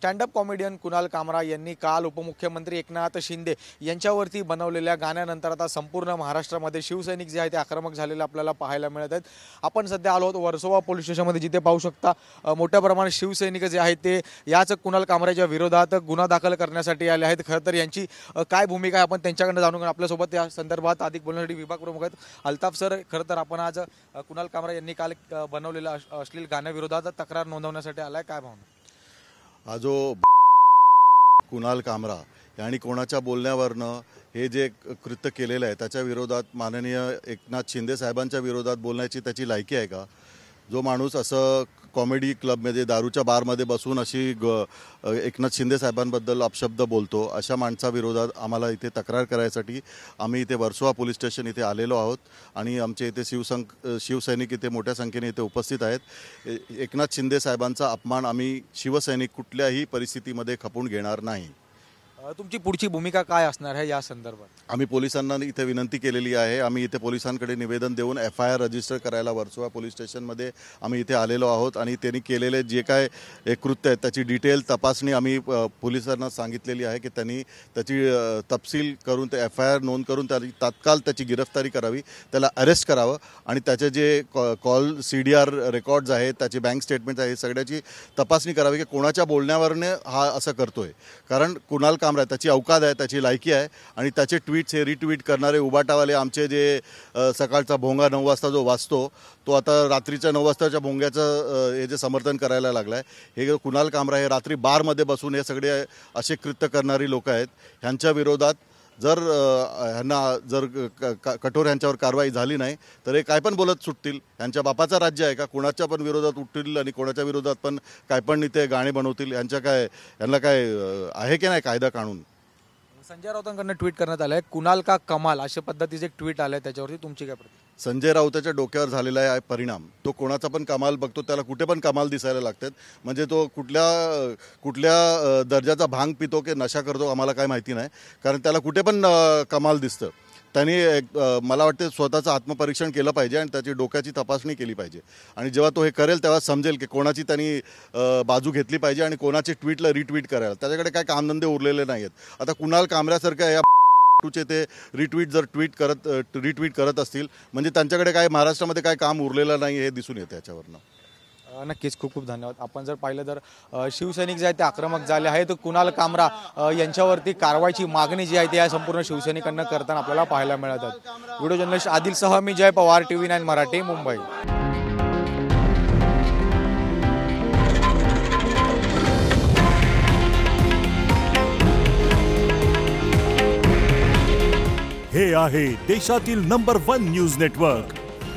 Stand up comedian Kunal कामरा यांनी काल उपमुख्यमंत्री एकनाथ शिंदे यांच्यावरती बनवलेल्या गाण्यानंतर आता संपूर्ण महाराष्ट्रामध्ये शिवसैनिक जे आहे ते आक्रमक झालेले आपल्याला पाहायला मिळत आहेत। आपण सध्या आलो आहोत वर्सोवा पोलीस स्टेशनमध्ये, जिथे पाहू शकता मोठ्या प्रमाणात शिवसैनिक जे आहेत ते याच कुणाल कामराच्या विरोधात गुन्हा दाखल करण्यासाठी आले आहेत। खरं तर यांची काय भूमिका आहे आपण त्यांच्याकडे जाणून घेऊ। आपल्यासोबत या संदर्भात अधिक बोलण्यासाठी विभाग प्रमुख आहेत अल्ताफ सर। खरं तर आपण आज कुणाल कामरा यांनी काल बनवलेल्या अश्लील गाण्याविरोधात तक्रार नोंदवण्यासाठी आलाय, काय भावना? हा जो कुणाल कामरा यांनी कोणाच्या बोलण्यावरनं हे जे कृत्य केलेलं आहे त्याच्या विरोधात माननीय एकनाथ शिंदे साहेबांच्या विरोधात बोलण्याची त्याची लायकी आहे का? जो माणूस असं कॉमेडी क्लबमध्ये दारूच्या बारमध्ये बसून अशी एकनाथ शिंदे साहेबांबद्दल अपशब्द बोलतो, अशा माणसाविरोधात आम्हाला इथे तक्रार करायसाठी आम्ही इथे वर्सोवा पोलीस स्टेशन इथे आलेलो आहोत आणि आमचे इथे शिवसैनिक इथे मोठ्या संख्येने इथे उपस्थित आहेत। एकनाथ शिंदे साहेबांचा अपमान आम्ही शिवसैनिक कुठल्याही परिस्थितीमध्ये खपून घेणार नाही। तुमची पुढची भूमिका काय असणार आहे या संदर्भात? आम्ही पोलिसांना इथे विनंती केलेली आहे। आम्ही इथे पोलिसांकडे निवेदन देऊन FIR रजिस्टर करायला वर्सोवा पोलीस स्टेशनमध्ये आम्ही इथे आलेलो आहोत आणि त्यांनी केलेले जे काय कृत्य आहे त्याची डिटेल तपासणी आम्ही पोलिसांना सांगितलेली आहे की त्यांनी त्याची तपशील करून ते FIR नोंद करून तात्काळ त्याची गिरफ्तारी करावी, त्याला अरेस्ट करावं आणि त्याचे जे कॉल CDR रेकॉर्ड्स आहेत, त्याचे बँक स्टेटमेंट्स आहेत, सगळ्याची तपासणी करावी की कोणाच्या बोलण्यावरने हा असं करतोय। कारण कुणाल कामरा त्याची अवकात आहे, त्याची लायकी आहे आणि त्याचे ट्विट्स हे रिट्वीट करणारे उबाटावाले आमचे जे सकाळचा भोंगा 9 वाजता जो वाजतो तो आता रात्रीच्या 9 वाजताच्या भोंग्याचं हे जे समर्थन करायला लागलं आहे। हे कुणाल कामरा हे रात्री बारमध्ये बसून हे सगळे असे कृत्य करणारी लोक आहेत। ह्यांच्या विरोधात जर ह्यांना जर कठोर ह्यांच्यावर कारवाई झाली नाही तर हे काय पण बोलत सुटतील। ह्यांच्या बापाचं राज्य आहे का? कोणाच्या पण विरोधात उठतील आणि कोणाच्या विरोधात पण काय पण इथे गाणे बनवतील। ह्यांना काय आहे की नाही कायदा कानून? संजय राऊतांकडून ट्विट करण्यात आलं आहे कुणाल का कमाल अशा पद्धतीचे एक ट्विट आलं आहे, त्याच्यावरती तुमची काय प्रतिक्रिया? संजय राऊताच्या डोक्यावर झालेला आहे परिणाम। तो कोणाचा पण कमाल बघतो, त्याला कुठे पण कमाल दिसायला लागतात। म्हणजे तो कुठल्या दर्जाचा भांग पितो की नशा करतो आम्हाला काय माहिती नाही, कारण त्याला कुठे पण कमाल दिसतं। त्यांनी मला वाटते स्वतःचं आत्मपरीक्षण केलं पाहिजे आणि त्याची डोक्याची तपासणी केली पाहिजे आणि जेव्हा तो हे करेल तेव्हा समजेल की कोणाची त्यांनी बाजू घेतली पाहिजे आणि कोणाची ट्विटला रिट्वीट करायला त्याच्याकडे काय कामधंदे उरलेले नाही आहेत। आता कुणाल कामऱ्यासारख्या या टूचे ते रिट्वीट करत असतील म्हणजे त्यांच्याकडे काय महाराष्ट्रामध्ये काय काम उरलेलं नाही हे दिसून येतं याच्यावरनं। नक्कीच खूप खूप धन्यवाद। आपण जर पाहिलं तर शिवसैनिक जे आहेत ते आक्रमक झाले आहेत। कुणाल कामरा यांच्यावरती कारवाईची मागणी जी आहे ती या संपूर्ण शिवसैनिकांना करताना आपल्याला पाहायला मिळत आहे। व्हिडिओ जर्नलिस्ट आदिलसह मी जय पवार, TV9 मराठी, मुंबई। हे आहे देशातील नंबर 1 न्यूज नेटवर्क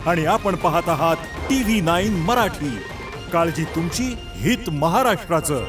आणि आपण पाहत आहात TV9 मराठी। काळजी तुमची, हित महाराष्ट्राचं।